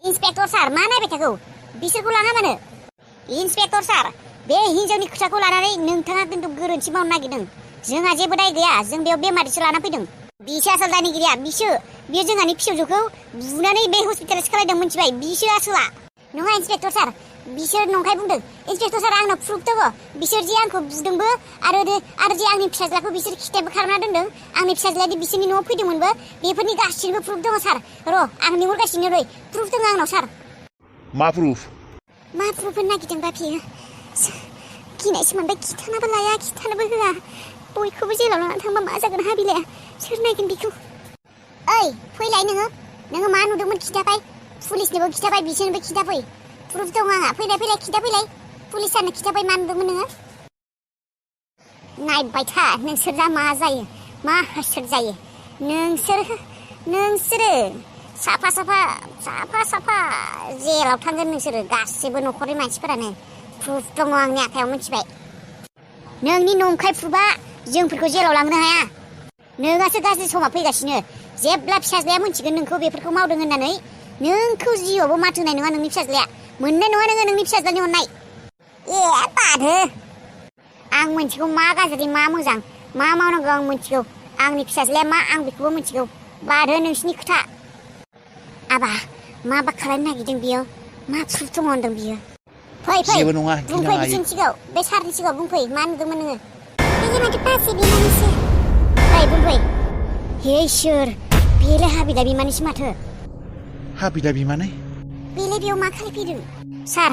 Inspector सार मा नायबाय थागौ बिसोरखौ लाङा मानो इन्सपेक्टर सार बे हिन्जावनि खोथाखौ लानानै नोंथाङा खिन्थु गोरोन्थि मावनो नागिरदों जोंहा जेबो दाय गैया जों बेयाव बेमारिसो लाना फैदों बिसो आसल दायनिगिरिया बियो जोंहानि फिसौजोखौ बुनानै बे हस्पिटालाइस खालायदों मिथिबाय बिसो आसला नङा इन्सपेक्टर सार बिसोर नंखाय बुंदों इन्सपेक्टर सार आंनाव प्रुफ दङ बिसोर जे आंखौ बुदोंबो आरो जे आंनि फिसाज्लाखौ बिसोर खिथेबबो खालामना दोनदों आंनि फिसाज्लाया बिसोरनि न'आव फैदोंमोनबो बेफोरनि गासिबो प्रुफ दङ सार र' आं लिंहरगासिनो नै प्रुफ दङ आंनाव सार मा प्रुफ होनो नागिरदोंबा बियो गिनायसो मोनबाय खिथानोबो लाया खिथानोबो होआ बयखौबो जेलाव लानानै थांबा मा जागोन हा बिलाया सोर नायगोन बेखौ ओइ फैलाय नोङो मा नुदोंमोन खिथाबाय पुलिसनोबो खिथाबाय बिसोरनोबो खिथाफै प्रुफ दं आंहा फैलाय खिथाफैलाय पुलिसानो खिथाबाय मा नुदोंमोन नोङो नायबाय था नोंसोर दा मा जायो मा हासोर जायो नोंसोरो साफा जेलाव थांगोन नोंसोरो गासैबो न'खरनि मानसिफोरानो प्रुफ दङ आंनि आखायाव मिथिबाय नोंनि नंखाय प्रुफआ जोंफोरखौ जेलाव लांनो हाया नोंहासो गाज्रि समा फैगासिनो जेब्ला फिसाज्लाया मिथिगोन नोंखौ बेफोरखौ मावदों होननानै नोंखौ जिउआवबो माथो होनाय नङा नोंनि फिसाज्लाया मोननाय नङा नोङो नोंनि फिसाज्लानि अननाय बाधो आं मिथिगौ मा गाज्रि मा मोजां मा मावनांगौ आं मिथिगौ आंनि फिसाज्लाया मा आं बेखौबो मिथिगौ बाधो नोंसिनि खोथा आबा माबा खालामनो नागिरदों बियो मा प्रुफ दङ होनदों बियो फै बुंफै बिसिनि सिगाङाव बे सारनि सिगाङाव बुंफै मा नुदोंमोन नोङो बेयो माथो बाजै बिमानिसो फै बुंफै हे इसोर बेलाय हाबिला बिमानिसो माथो हाबिला बिमानै बेलाय बेयाव मा खालामफैदों सार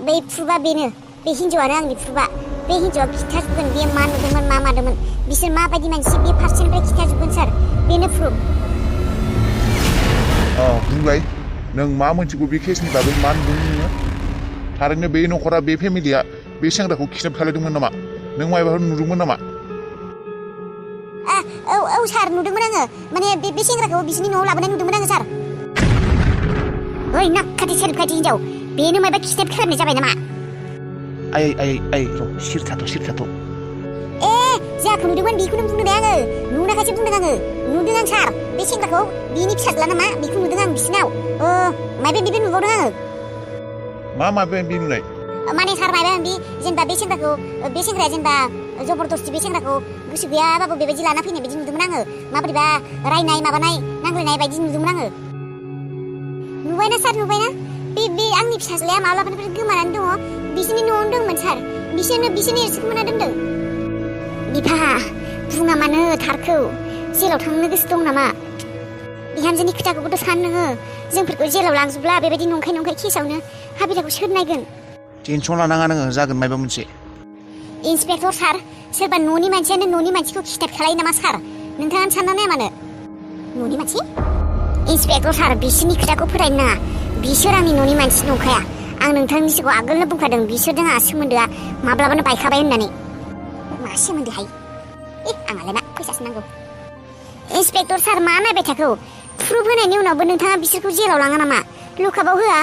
बे प्रुफआ बेनो बे हिन्जावानो आंनि प्रुफआ बे हिन्जावा खिथाजोबगोन बे मा नुदोंमोन मा मादोंमोन बिसोर माबायदि मानसि बे फारसेनिफ्राय खिथाजोबगोन सार बेनो प्रुफ बुंलाय नों मा मोनथिगौ बे केसनि बागै मा नुदोंमोन नोङो थारैनो बे न'खरा बे फेमिलिया बे सेंग्राखौ किडनेप खालामदोंमोन नामा नों मायबाफोर नुदोंमोन नामा औ सार नुदोंमोन आङो माने बे सेंग्राखौ बिसिनि न'आव लाबोनाय नुदोंमोन आङो सार ओइ नाक्काथि सेरखाथि हिन्जाव बेनो मायबा किडनेप खालामनाय जाबाय नामा आइ र' सिर थाथ' जाखौ नुदोंमोन बेखौनो बुंदों आङो नुनायखायसो बुंदों आङो नुदों आं सार बे सेंग्राखौ बिनि फिसाज्ला नामा बेखौ नुदों आं बिसिनाव मायबा बिबो नुबावदों आङो माबे बि नुनाय माने सार मायबा बि जेनेबा बे सेंग्राया जेनेबा जबरदस्ति बे सेंग्राखौ गोसो गैयाबाबो बेबायदि लाना फैनाय बायदि नुदोंमोन आङो माबोरैबा रायनाय माबानाय नांलायनाय बायदि नुदोंमोन आङो नुबायना सार नुबायना बे आंनि फिसाज्लाया माब्लाबानिफ्राय गोमानानै दङ बिसोरनि न'आवनो दंमोन सार बिसोरनो एरसोखौ मोना दोनदों बिफा बुङा मानो थारखौ जेलाव थांनो गोसो दं नामा बिहामजोनि खोथाखौबोथ' सान नोङो जोंफोरखौ जेलाव लांजोबला बेबायदि नंखाय केसावनो हाबिलाखौ सोर नायगोन टेनसन लानाङा नोङो जागोन मायबा मोनसे इन्सपेक्टर सार सोरबा न'नि मानसियानो न'नि मानसिखौ किडनेप खालायो नामा सार नोंथाङा सानना नाया मानो न'नि मानसि इन्सपेक्टर सार बिसोरनि खोथाखौ फोथायनो नाङा बिसोर आंनि न'नि मानसि नंखाया आं नोंथांनि सिगाङाव आगोलनो बुंखादों बिसोरजों आंहा सोमोन्दोआ माब्लाबानो बायखाबाय होननानै मा सोमोन्दोहाय आंहालाय मा फैसासो नांगौ इन्सपेक्टर सार मा नायबाय थाखौ प्रुफ होनायनि उनावबो नोंथाङा बिसोरखौ जेलाव लाङा नामा लुकाबाव होआ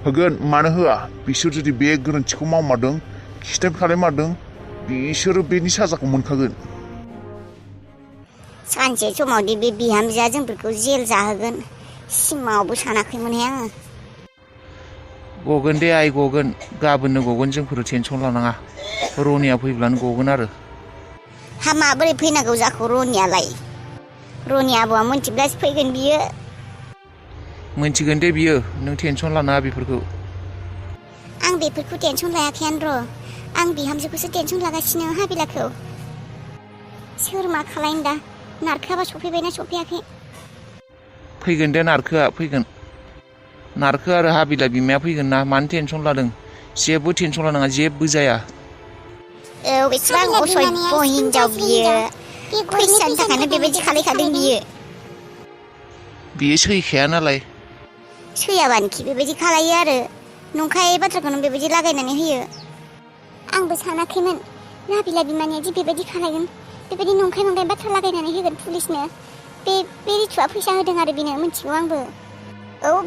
होगोन मानो होआ बिसोर जुदि बे गोरोन्थिखौ मावमारदों किडनेप खालाममारदों बिसोरो बेनि साजाखौ मोनखागोन सानसे समावदि बे बिहामजोआ जोंफोरखौ जेल जाहोगोन सिमाङावबो सानाखैमोनहाय आङो गगोन दे आइ गगोन गाबोननो गगोन जोंफोर टेनसन लानाङा रनिया फैब्लानो गगोन आरो हा माबोरै फैनांगौ जाखो रनियालाय रनि आबौआ मोनथिब्लासो फैगोन बियो मोनथिगोन दे बियो नों टेनसन लानाङा बेफोरखौ आं बेफोरखौ टेनसन लायाखैयानो र' आं बिहामजोखौसो टेनसन लागासिनो हाबिलाखौ सोर मा खालायनो दा नारखोआबा सफैबायना सफैयाखै फैगोन दे नारखोआ फैगोन नारखो आरो हाबिला बिमाया फैगोन ना मानो टेनसन लादों जेबो टेनसन लानाङा जेबो जाया बेसेबां असभ्य हिन्जाव बियो फैसानि थाखायनो बेबायदि खालायखादों बियो सैखाया नालाय सैयाबानोखि बेबायदि खालायो आरो नंखाय बाथ्राखौनो बेबायदि लागायनानै होयो आंबो सानाखैमोन हाबिला बिमानियादि बेबायदि खालायगोन बेबायदि नंखाय बाथ्रा लागायनानै होगोन पुलिसनो बे रिथुआ फैसा होदों आरो बेनो मिथिगौ आंबो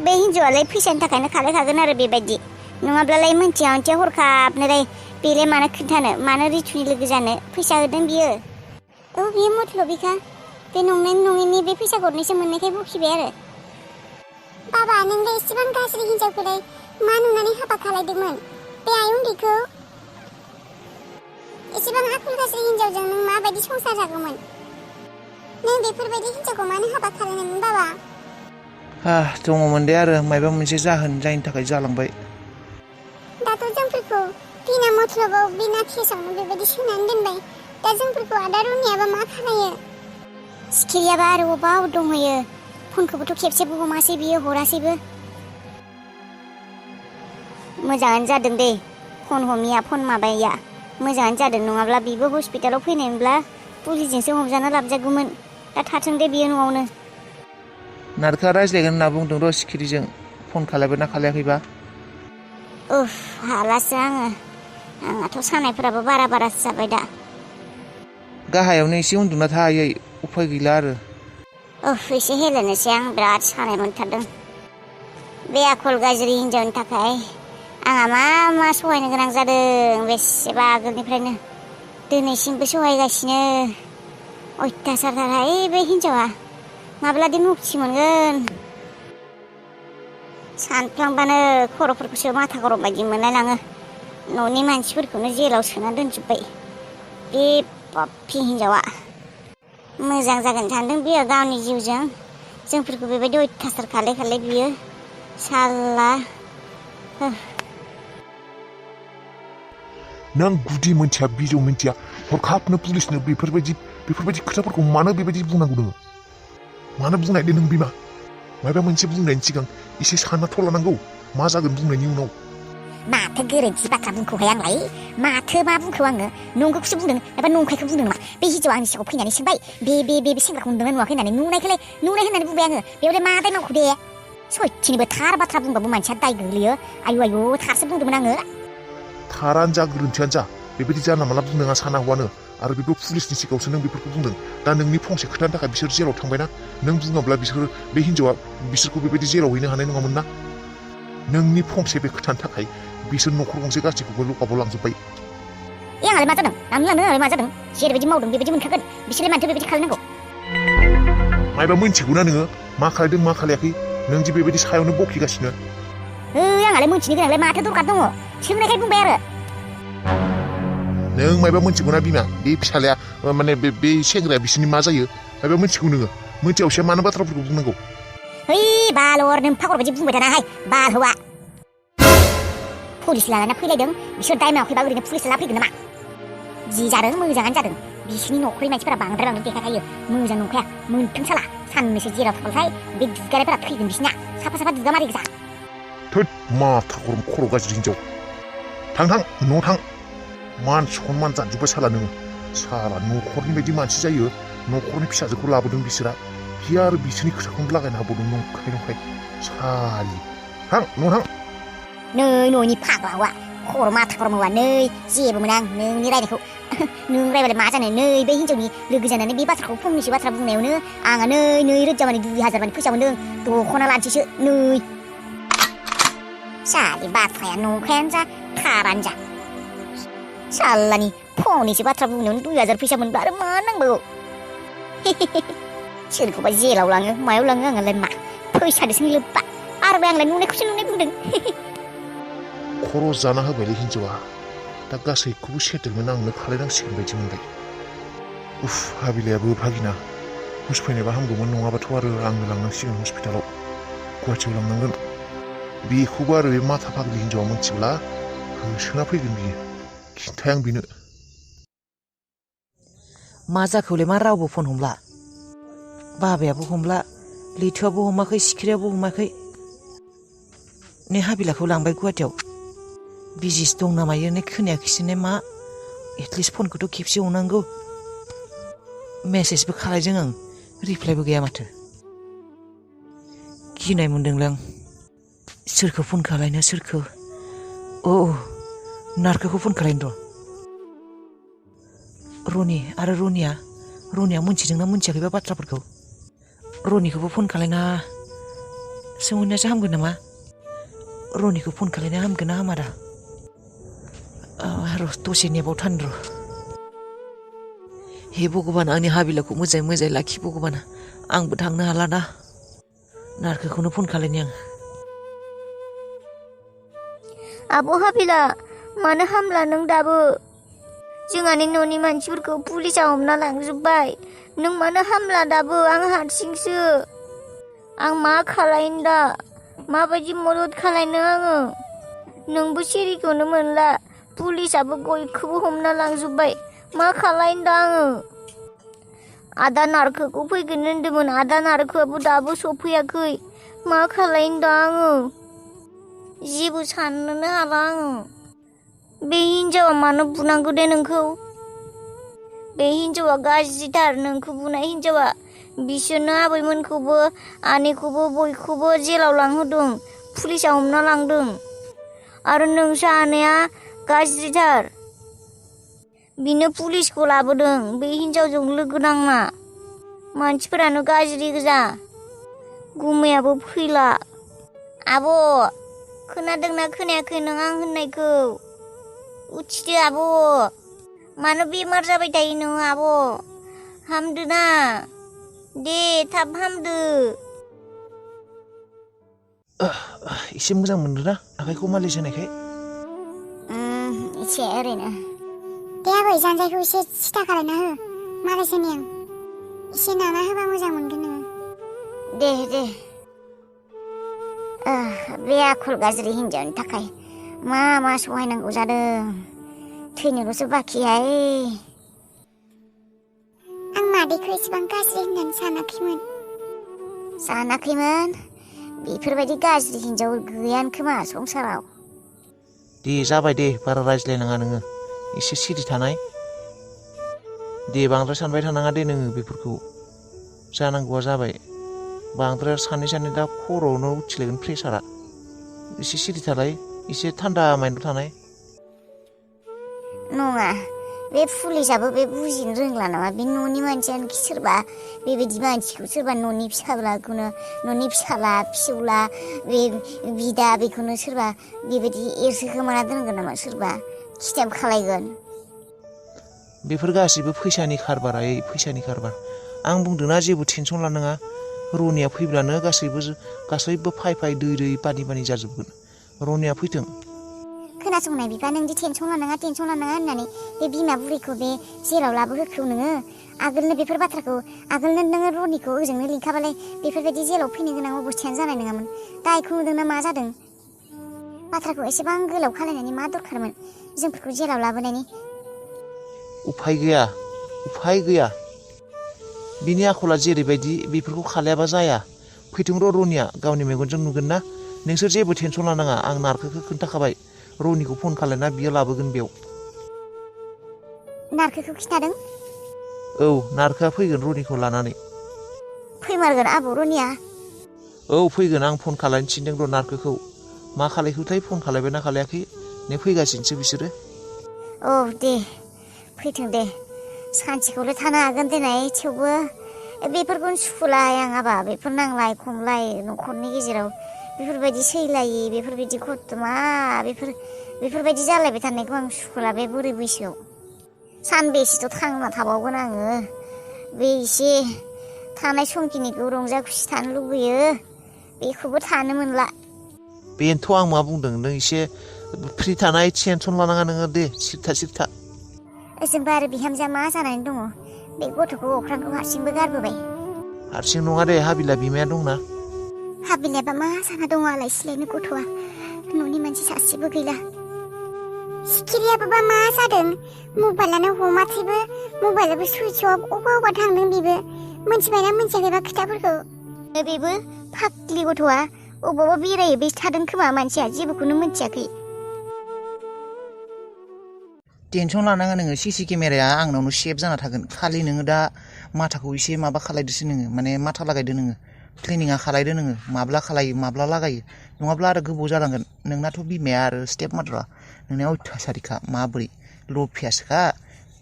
बे हिन्जावालाय फैसानि थाखायनो खालायखागोन आरो बेबायदि नङाब्लालाय मोनथिया हरखाबनोलाय बेलाय मानो खोन्थानो मानो रिथुनि लोगो जानो फैसा होदों बियो बियो मतलबिखा बे नंनायनि नङैनि बे फैसा गरनैसो मोननायखाय बखिबाय आरो बाबा नोंलाय एसेबां गाज्रि हिन्जावखौलाय मा नुनानै हाबा खालायदोंमोन बे आइ उन्दैखौ एसेबां आखल गाज्रि हिन्जावजों नों माबायदि संसार जागौमोन नों बेफोरबायदि हिन्जावखौ मानो हाबा खालायनायमोन बाबा दङमोन दे आरो मायबा मोनसे जाहोन जायनि थाखाय जालांबाय दाथ' जोंफोरखौ बिना मतलबाव बिना केसावनो बेबायदि सोनानै दोनबाय दा जोंफोरखौ आदा रुनियाबा मा खालायो सिखिरियाबा आरो अबाव दंहैयो फनखौबोथ' खेबसेबो हमासै बियो हरासैबो मोजाङानो जादों दे फन हमिया फन माबाया मोजाङानो जादों नङाब्ला बिबो हस्पिटालाव फैनायमोनब्ला पुलिसजोंसो हमजाना लाबजागौमोन दा थाथों दे बियो न'आवनो नारखोआ रायज्लायगोन होनना बुंदों र' सिखिरिजों फन खालायबायना खालायाखैबा हालासो आंहाथ' सानायफोराबो बारासो जाबाय दा गाहायावनो एसे उन्दुना थाहायै उफाय गैला आरो एसे हेलेनोसै आं बिराद सानाय मोनथारदों बे आखल गाज्रि हिन्जावनि थाखाय आंहा मा सहायनो गोनां जादों बेसेबा आगोलनिफ्रायनो दिनैसिमबो सहायगासिनो अयथासारथारहाय बे हिन्जावा माब्लादि मुक्ति मोनगोन सानफ्लांबानो खर'फोरखौसो माथा गरम बायदि मोनलायलाङो न'नि मानसिफोरखौनो जेलाव सोना दोनजोब्बाय बे पापि हिन्जावा मोजां जागोन सानदों बियो गावनि जिउजों जोंफोरखौ बेबायदि अयथासार खालाय बियो साल्ला नों गुदि मोनथिया बिजौ मोनथिया हरखाबनो पुलिसनो बेफोरबायदि खोथाफोरखौ मानो बेबायदि बुंनांगौ नोङो मानो बुंनायदे नों बिमा माबा मोनसे बुंनायनि सिगां एसे साननाथ' लानांगौ मा जागोन बुंनायनि उनाव माथो गोरोन्थि बाथ्रा बुंखौहाय आंलाय माथो मा बुंखौ आङो नंगौखौसो बुंदों एबा नंखायखौ बुंदों नामा बे हिन्जावा आंनि सिगाङाव फैनानै सोंबाय बे सेंग्राखौ नुदोंना नुवाखै होननानै नुनाय होननानै बुंबाय आङो बेयावलाय मा दाय मावखो दे सयथिनिबो थार बाथ्रा बुंबाबो मानसिया दाय गोग्लैयो आयु थारसो बुंदोंमोन आङो थारानो जा गोरोन्थियानो जा बेबायदि जानला माला बुंनाङा साना हौवानो आरो बेबो पुलिसनि सिगाङावसो नों बेफोरखौ बुंदों दा नोंनि फंसे खोथानि थाखाय बिसोर जेलाव थांबायना नों बुङाब्ला बे हिन्जावा बिसोरखौ बेबायदि जेलाव हैनो हानाय नङामोन ना नोंनि फंसे बे खोथानि थाखाय बिसोर न'खर गंसे गासैखौबो लकाबाव लांजोब्बाय आंहालाय मा जादों आंलाय मा जादों जेरैबायदि मावदों बेबायदि मोनखागोन बिसोरलाय माथो बेबायदि खालामनांगौ मायबा मोनथिगौना नोङो मा खालायदों मा खालायाखै नों जे बेबायदि सायावनो बखिगासिनो आंहालाय मोनथिनो गोनांलाय माथो दरखार दङ सोंनायखाय बुंबाय आरो नों मायबा मोनथिगौना बिमा बे फिसालाया माने बे सेंग्राया बिसोरनि मा जायो मायबा मोनथिगौ नोङो मोनथियावसो मानो बाथ्राफोरखौ बुंनांगौ बालर नों फागर बायदि बुंबाय थानाहाय बाल हौवा पुलिस लानानै फैलायदों बिसोर दाय मावाखैबा ओरैनो पुलिसा लाफैगोन नामा जि जादों मोजाङानो जादों बिसोरनि न'खरनि मानसिफोरा बांद्राय देखायखायो मोजां नंखाया मोनथों साला साननैसो जेराव थांबाथाय बे दुगानायफोरा थैगोन बिसिना साफा दुगा मारि गोजा थोद माथा गरम खर' गाज्रि हिन्जाव थां न'आव थां मान सनमान जानजोब्बाय साला नोङो साला न'खरनि बायदि मानसि जायो न'खरनि फिसाजोखौ लाबोदों बिसोरा बियो आरो बिसोरनि खोथाखौनो लागायनो हाबावदों नंखाय सालि थां न'आव थां नै न'नि फाग्ला हौवा खर' माथा गरम हौवा नै जेबो मोना आं नोंनि रायनायखौ नों रायबालाय मा जानो नै बे हिन्जावनि लोगो जानानै बे बाथ्राखौ फंनैसो बाथ्रा बुंनायावनो आंहा नै रोजा माने 2000 माने फैसा मोन्दों दख'ना लानोसैसो नै सालि बाथ्राया नंखायानो जा थारानो जा सालानि फंनैसो बाथ्रा बुंनायावनो 2000 फैसा मोनबा आरो मा नांबावगौ सोरखौबा जेलाव लाङो मायाव लाङो आंलाय मा फैसाजोंसो लोब्बा आरो आंलाय नुनायखौसो नुनाय बुंदों खर' जाना होबायलै हिन्जावा दा गासैखौबो सेटेलमेन्ट आंनो खालायनांसिगोन बायदि मोनबाय हाबिलायाबो भागिना हुस फैनायबा हामगौमोन नङाबाथ' आरो आंनो लांनांसिगोन हस्पिटालाव गुवाहाटियाव लांनांगोन बेखौबो आरो बे माथा फाग्लि हिन्जावा मोनथिब्ला होसोना फैगोन बियो खिन्थाय आं बेनो मा जाखौलाय मा रावबो फन हमला बाबायाबो हमला लैथोआबो हमाखै सिखिरियाबो हमाखै ने हाबिलाखौ लांबाय गुवाहाटियाव बिजिस दं ना मायो ने खोनायाखैसो ने मा एटलिस्ट फनखौथ' खेबसे हनांगौ मेसेजबो खालायदों आं रिप्लाइबो गैया माथो गिनाय मोनदोंलां सोरखौ फन खालायनो सोरखौ नारखोखौ फन खालायनो रनि आरो रनिया मोनथिदोंना मोनथियाखैबा बाथ्राफोरखौ रनिखौबो फन खालायना सोंहरनायासो हामगोन नामा रनिखौ फन खालायना हामगोन ना हामा दा दसे नेबाव थान र' हे भगबान आंनि हाबिलाखौ मोजाङै लाखि भगबाना आंबो थांनो हाला ना नारखोखौनो फन खालायनि आं। आब' हाबिला मानो हामला नों दाबो? जोंहानि न'नि मानसिफोरखौ पुलिसा हमना लांजोब्बाय। नों मानो हामला दाबो? आं हारसिंसो। आं मा खालायनो दा? माबायदि मदद खालायनो आङो? नोंबो सिरिखौनो मोनला। पुलिसाबो गयखौबो हमना लांजोब्बाय। मा खालायनो दा आङो? आदा नारखोखौ फैगोन होनदोंमोन। आदा नारखोआबो दाबो सफैयाखै। मा खालायनो दा आङो? जेबो साननोनो हाला आङो। बे हिन्जावा मानो बुनांगौ दे नोंखौ? बे हिन्जावा गाज्रिथार, नोंखौ बुनाय हिन्जावा। बिसोरनो आबैमोनखौबो आनैखौबो बयखौबो जेलाव लांहोदों। पुलिसा हमना लांदों। आरो नोंसा आनैया गाज्रिथार। बिनो पुलिसखौ लाबोदों बे हिन्जावजों लोगो नांना। मानसिफोरानो गाज्रि गोजा। गुमैयाबो फैला। आब' खोनादोंना खोनायाखै नों आं होननायखौ? उथिदो आब'। मानो बेमार जाबाय थायो नों आब'? हामदो ना? दे थाब हामदो। एसे मोजां मोनदोंना आखाइखौ मालिस होनायखाय? एसे ओरैनो। दे आबै जानजायखौ एसे सिथा खालायना हो। मालिस होनि आं। एसे नाना होबा मोजां मोनगोन नोङो। दे। बे आखल गाज्रि हिन्जावनि थाखाय मा सहायनांगौ जादों। थैनोल'सो बाखिहाय। आं मादैखौ एसेबां गाज्रि होननानै सानाखैमोन। बेफोरबायदि गाज्रि हिन्जाव गैयानो खोमा संसाराव। दे जाबाय दे, बारा रायज्लायनाङा नोङो। एसे सिरि थानाय। दे बांद्राय सानबाय थानाङा दे नोङो बेफोरखौ। जानांगौआ जाबाय। बांद्राय सानै दा खर'आवनो उथिलायगोन प्रेसारा। एसे सिरि थालाय, एसे थान्दा माइन्डआव थानाय। नङा, बे पुलिसाबो बे बुजिनो रोंला नामा? बे न'नि मानसियानोखि सोरबा बेबायदि मानसिखौ सोरबा न'नि फिसाज्लाखौनो, न'नि फिसाला फिसौला बे बिदा बेखौनो सोरबा बेबायदि एरसोखोमाना दोनगोन नामा? सोरबा खिथेम खालायगोन? बेफोर गासैबो फैसानि खारबार, फैसानि खारबार। आं बुंदोंना जेबो टेनसन लानाङा। रनिया फैब्लानो गासैबो फाय दै पानि जाजोबगोन। रनिया फैथों। खोनासंनाय बिफा, नोंदि टेनसन लानाङा होननानै बे बिमा बुरैखौ बे जेराव लाबोहोखौ नोङो? आगोलनो बेफोर बाथ्राखौ आगोलनो नोङो रनिखौ ओजोंनो लिंखाबालाय बेफोरबायदि जेलाव फैनो गोनां अबस्थायानो जानाय नङामोन। दा इखौ नुदोंना मा जादों? बाथ्राखौ एसेबां गोलाव खालायनायनि मा दरखारमोन जोंफोरखौ जेलाव लाबोनायनि? उफाय गैया। बिनि आखला जेरैबायदि बेफोरखौ खालायाबा जाया। फैथों रनिया गावनि मेगनजों नुगोन ना। नोंसोर जेबो टेनसन लानाङा। आं नारखोखौ खोन्थाखाबाय। रनिखौ फन खालायना बियो लाबोगोन बेयाव। नारखोखौ खिन्थादों? औ, नारखोआ फैगोन रनिखौ लानानै। फैमारगोन आबौ रनिया? औ फैगोन। आं फन खालायनो थिनदों र' नारखोखौ। मा खालायखोथाय, फन खालायबायना खालायाखै? फैगासिनोसो बिसोरो। औ दे, फैथों दे। सानसेखौल' थानो हागोन देनाय, थेवबो बेफोरखौनो सुखुलाय आं आबा। बेफोर नांलाय खमलाय न'खरनि गेजेराव बेफोरबायदि सैलायि, बेफोरबायदि खथमा, बेफोरबायदि जालायबाय थानायखौ आं सुखुला बे बुरै बैसोआव। सानबेसेथ' थांना थाबावगोन आङो? बे एसे थानाय समखिनिखौ रंजा खुसि थानो लुबैयो, बेखौबो थानो मोनला। बेनोथ' आं मा बुंदों, नों एसे फ्रि थानाय, टेनसन लानाङा नोङो। दे सिरिथा। ओजोंबो आरो बिहामजोआ मा जानानै दङ? बे गथ'खौ अख्रांखौ हारसिंबो गारबोबाय। हारसिं नङा दे, हाबिला बिमाया दंना। हाबिलायाबा मा जाना दङ आलाय सिलायनो गथ'आ? न'नि मानसि सासेबो गैला। सिखिरियाबोबा मा जादों? मबाइलानो हमाखैबो, मबाइलाबो सुइच अफ। अबा थांदों बेबो? मोनथिबायना मोनथियाखैबा खोथाफोरखौ? बेबो फाग्लि गथ'आ अबावबा बेरायो बे थादों खोमा। मानसिया जेबोखौनो मोनथियाखै। टेनसन लानाङा नोङो। सिसि केमेराया आंनावनो सेभ जाना थागोन। खालि नोङो दा माथाखौ एसे माबा खालायदोसो नोङो, माने माथा लागायदो नोङो। प्लेनिङा खालायदो नोङो। माब्ला खालायो, माब्ला लागायो। नङाब्ला आरो गोबाव जालांगोन। नोंनाथ' बिमाया आरो स्टेप मादारा नोंनिया अयथासारिखा, माबोरै लफियासोखा।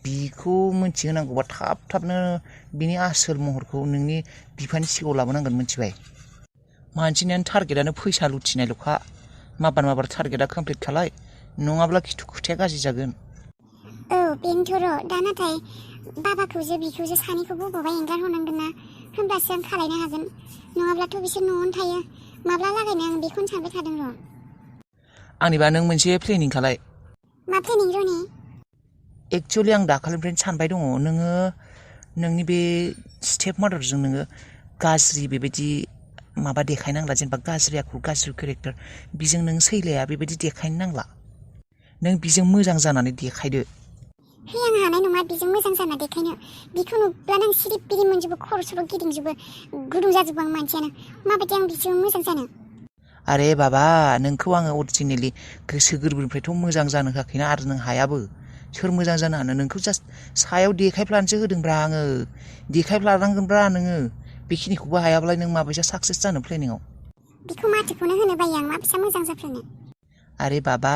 बिखौ मोनथिहोनांगौबा थाबनो बिनि आसोल महरखौ नोंनि बिफानि सिगाङाव लाबोनांगोन, मोनथिबाय? मानसिनियानो टारगेटआनो फैसा लुथिनायल'खा। माबार टारगेटआ कमप्लिट खालाय, नङाब्ला खिथु खोथाया गाज्रि जागोन। औ बेनोथ' र'। दा नाथाय बाबाखौसो बिखौसो सानैखौबो बबावबा एंगार हरनांगोन ना। होनब्लासो आं खालायनो हागोन नङाब्लाथ' बिसोर न'आवनो थायो माब्ला लागायनो आं बेखौनो सानबाय थादों र' आंनिबा नों मोनसे प्लेनिं खालाय मा प्लेनिं र'नि एक्चुअलि आं दाखालिनिफ्रायनो सानबाय दङ नोङो नोंनि बे स्टेप मादारजों नोङो गाज्रि बेबायदि माबा देखायनांला जेनेबा गाज्रि आखु गाज्रि केरेक्टार बिजों नों सैलाया बेबायदि देखायनो नांला नों बिजों मोजां जानानै देखायदो है आं हानाय नङा बेजों मोजां जाना देखायनो बेखौ नुब्लानो आं सिरि बिरि मोनजोबो खर' सर' गिदिंजोबो गुदुं जाजोबो आं मानसियानो माबायदि आं बिजों मोजां जानो आरे बाबा नोंखौ आङो अरिजिनेलि गोसो गोरबोनिफ्रायथ' मोजां जानो होआखैना आरो नों हायाबो सोर मोजां जानो हानो नोंखौ जास्ट सायाव देखायफ्लानोसो होदोंब्रा आङो देखायफ्लानांगोनब्रा नोङो बेखिनिखौबो हायाब्लालाय नों माबायसा साक्सेस जानो प्लेनिंआव बेखौ माथोखौनो होनो बायो आं माबायसा मोजां जाफ्लानो आरे बाबा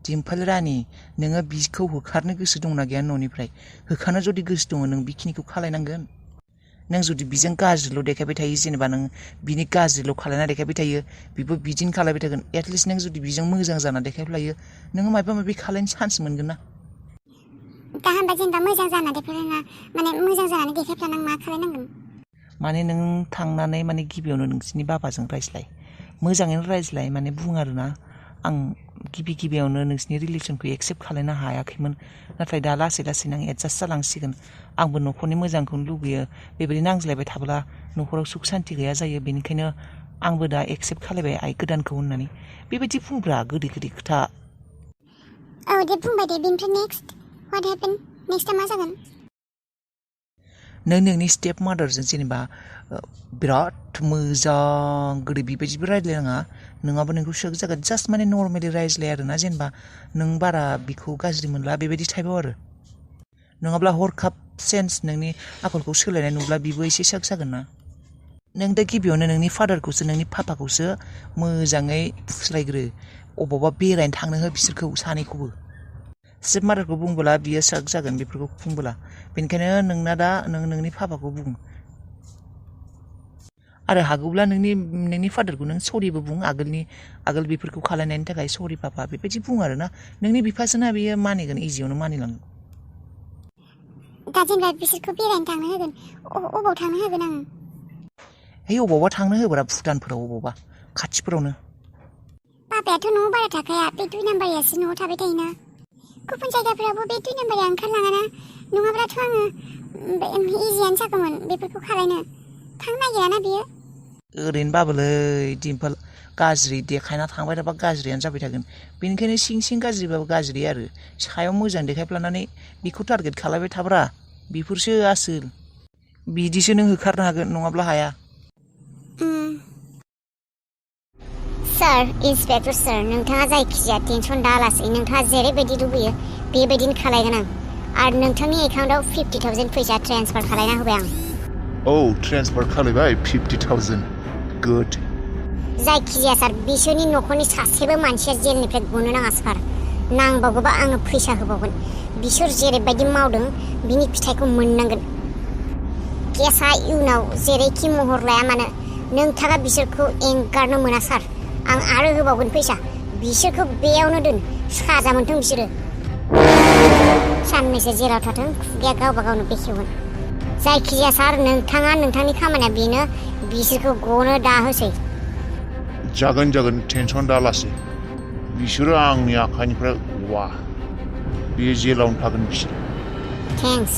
डिम्पोल रानि नोङो बिखौ होखारनो गोसो दंना गैया न'निफ्राय होखारनो जुदि गोसो दङ नों बेखिनिखौ खालायनांगोन नों जुदि बिजों गाज्रिल' देखायबाय थायो जेनेबा नों बिनि गाज्रिल' खालायना देखायबाय थायो बिबो बिदिनो खालायबाय थागोन एटलिस्ट नों जुदि बिजों मोजां जाना देखायफ्लायो नोङो माबा माबि खालायनो चान्स मोनगोन ना दा होनबा जेनेबा मोजां जाना देखायना माने मोजां जानानै देखायफ्लाना मा खालायनांगोन माने नों थांनानै माने गिबियावनो नोंसिनि बाबाजों रायज्लाय मोजाङैनो रायज्लाय माने बुं आरोना आं गिबियावनो नोंसिनि रिलेसनखौ एक्सेप्ट खालायनो हायाखैमोन नाथाय दा लासै लासैनो आं एडजास्ट जालांसिगोन आंबो न'खरनि मोजांखौनो लुबैयो बेबायदि नांज्लायबाय थाब्ला न'खराव सुख सान्ति गैया जायो बेनिखायनो आंबो दा एक्सेप्ट खालायबाय आइ गोदानखौ होननानै बेबायदि बुंब्रा गोदै गोदै खोथा औ दे बुंबाय दे बेनिफ्राय नेक्स्ट व्हाट हेपेन नेक्स्टआ मा जागोन नों नोंनि स्टेप मादारजों जेनेबा बिराद मोजां गोदै बेबायदिबो रायज्लायनाङा नङाबा नोंखौ शक जागोन जास्ट माने नर्मेलि रायज्लाय आरोना जेनेबा नों बारा बिखौ गाज्रि मोनला बेबायदि टाइपआव आरो नङाब्ला हरखाब सेन्स नोंनि आखलखौ सोलायनाय नुब्ला बिबो एसे शक जागोन ना नों दा गिबियावनो नोंनि फादारखौसो नोंनि पापाखौसो मोजाङै फुस्लायग्रो अबावबा बेरायनो थांनो हो बिसोरखौ सानैखौबो स्टेप मादारखौ बुंबोला बियो शक जागोन बेफोरखौ बुंबोला बेनिखायनो नोंना दा नोंनि पापाखौ बुं आरो हागौब्ला नोंनि फादारखौ नों सरिबो बुं आगोल बेफोरखौ खालायनायनि थाखाय सरि पापा बेबायदि बुं आरोना नोंनि बिफासोना बियो मानिगोन इजियावनो मानिलांगोन दा जेनेबा बिसोरखौ बेरायनो थांनो होगोन अबाव थांनो होगोन आं है अबावबा थांनो होब्रा भुटानफोराव अबावबा खाथिफोरावनो पापायाथ' न'आव बारा थाखाया बे 2 नाम्बारियासो न'आव थाबाय थायोना गुबुन जायगाफोरावबो बे 2 नाम्बारिया ओंखारलाङाना नङाब्लाथ' आङो इजियानो जागौमोन बेफोरखौ खालायनो थांनो नागिराना बियो ओरैनोबाबोलै डिम्पोल गाज्रि देखायना थांबाय थाबा गाज्रियानो जाबाय थागोन बेनिखायनो सिं गाज्रिबाबो गाज्रि आरो सायाव मोजां देखायफ्लानानै बेखौ टारगेट खालायबाय थाब्रा बेफोरसो आसोल बिदिसो नों होखारनो हागोन नङाब्ला हाया सार इन्सपेक्टर सार नोंथाङा जायखिजाया टेनसन दालासै नोंथाङा जेरैबायदि लुबैयो बेबायदिनो खालायगोन आं आरो नोंथांनि एकाउन्टआव 50,000 फैसा ट्रेन्सफार खालायना होबाय आं ट्रेन्सफार खालायबाय 50,000 गुड जायखिजाया सार बिसोरनि न'खरनि सासेबो मानसिया जेलनिफ्राय गनो नाङा सार नांबावगौबा आङो फैसा होबावगोन बिसोर जेरैबायदि मावदों बिनि फिथाइखौ मोननांगोन केसआ इयुनाव जेरैखि महर लाया मानो नोंथाङा बिसोरखौ एंगारनो मोना सार आं आरो होबावगोन फैसा बिसोरखौ बेयावनो दोन साजा मोनथों बिसोरो साननैसो जेराव थाथों खुगाया गावबा गावनो बेखेवगोन जायखिजाया सार नोंथाङा नोंथांनि खामानिया बेनो बिसोरखौ गनो दाहोसै जागोन टेनसन दालासै बिसोरो आंनि आखाइनिफ्राय गवा बे जेलावनो थागोन बिसोर थेंक्स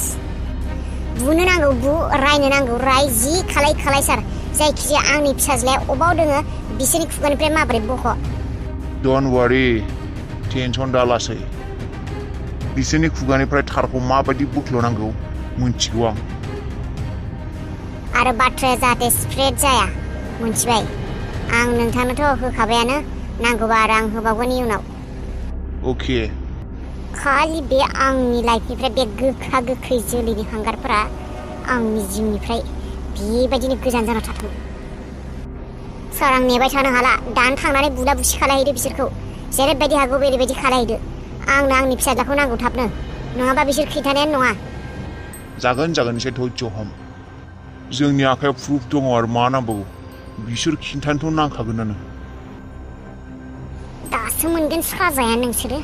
बुनो नांगौ बु रायनो नांगौ राय जि खालाय सार जायखिजाया आंनि फिसाज्लाया अबाव दोङो बिसोरनि खुगानिफ्राय माबोरै बख' डन्ट वारि टेनसन दालासै बिसोरनि खुगानिफ्राय थारखौ माबायदि बोख्ल'नांगौ मोनथिगौ आं आरो बाथ्राया जाहाथे स्प्रेड जाया मोनथिबाय आं नोंथांनोथ' होखाबायानो नांगौबा आरो आं होबावगोन इयुनाव अके खालि बे आंनि लाइफनिफ्राय बे गोखा गोखै जोलैनि हांगारफोरा आंनि जिउनिफ्राय बेबायदिनो गोजान जाना थाथों सार आं नेबाय थानो हाला दानो थांनानै बुला बुसि खालायहैदो बिसोरखौ जेरैबायदि हागौ बेबायदि खालायहैदो आंनो आंनि फिसाज्लाखौ नांगौ थाबनो नङाबा बिसोर खिन्थानायानो नङा जागोन एसे धैर्य हम जोंनि आखायाव प्रुफ दङ आरो मा नांबावगौ बिसोर खिन्थानोथ' नांखागोनानो दासो मोनगोन साजाया नोंसोरो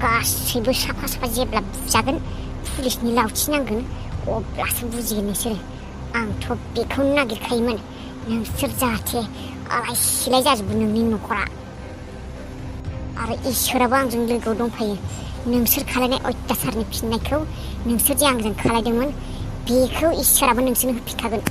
गासैबो साफा जेब्ला बुजागोन पुलिसनि लावथि नांगोन अब्लासो बुजिगोन नोंसोरो आंथ' बेखौनो नागिरखायोमोन नोंसोर जाहाथे आलाय सिलाय जाजोबो नोंनि न'खरा आरो इसोराबो आंजों लोगोआव दंफायो नोंसोर खालायनाय अत्याचारनि फिननायखौ नोंसोर जे आंजों खालायदोंमोन बेखौ इसोराबो नोंसोरनो होफिनखागोन